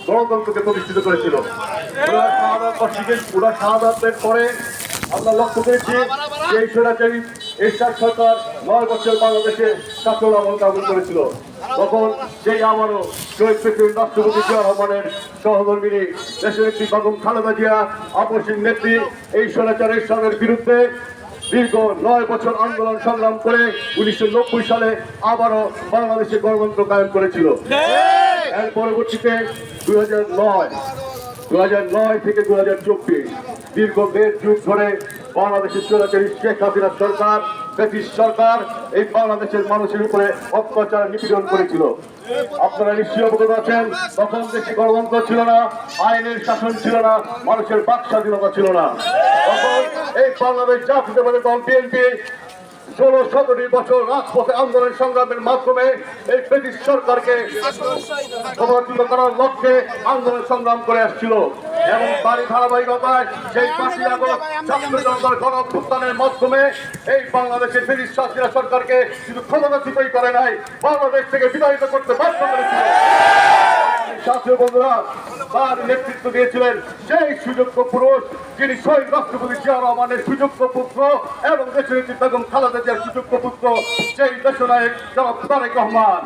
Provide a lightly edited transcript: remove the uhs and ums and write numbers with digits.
গণতন্ত্রকে প্রতিষ্ঠিত করেছিল। ওরা শাহাদাতের পরে আমরা লক্ষ্য করেছি যে এই স্বৈরাচারী এরশাদ সরকার 9 বছর বাংলাদেশে শাসন আমল কাবু করেছিল। তখন সেই আবারও শহীদ প্রেসিডেন্ট রাষ্ট্রপতি জিয়া রহমানের সহধর্মিনী দেশনেত্রী বেগম খালেদা জিয়া আপসীর নেত্রী এই স্বৈরাচার এরশাদের বিরুদ্ধে দীর্ঘ 9 বছর আন্দোলন সংগ্রাম করে 1990 সালে আবারও বাংলাদেশে গণতন্ত্র কায়েম করেছিল। এর পরবর্তীতে 2009 থেকে 2024 দীর্ঘ 1.5 যুগ ধরে বাংলাদেশের স্বৈরাচারী শেখ হাসিনা সরকার, ব্রিটিশ সরকার এই বাংলাদেশের মানুষের উপরে অত্যাচার নিপীড়ন করেছিল। আপনারা নিশ্চয়ই অবগত আছেন, তখন দেশে গণতন্ত্র ছিল না, আইনের শাসন ছিল না, মানুষের বাক স্বাধীনতা ছিল না। তখন এই বাংলাদেশ জাতীয়তাবাদী দল বিএনপি 16-17 বছর রাজপথে আন্দোলন সংগ্রামের মাধ্যমে এই ব্রিটিশ সরকারকে সমালোচিত করার লক্ষ্যে আন্দোলন সংগ্রাম করে আসছিল এবং তারই ধারাবাহিকতায় সেই 5ই আগস্ট ছাত্র জনতার গণঅভ্যুত্থানের মাধ্যমে এই বাংলাদেশের ব্রিটিশ শাসিত সরকারকে শুধু ক্ষমতাচ্যুতই করে নাই, বাংলাদেশ থেকে বিতাড়িত করতে বাধ্য করেছিল। ছাত্র বন্ধুরা তার নেতৃত্ব দিয়েছিলেন সেই সুযোগ্য পুরুষ যিনি শহীদ রাষ্ট্রপতি জিয়া রহমানের সুযোগ্য পুত্র এবং দেশনেত্রী বেগম খালেদা জিয়ার সুযোগ্য পুত্র, সেই দেশনায়ক জনাব তারেক রহমান।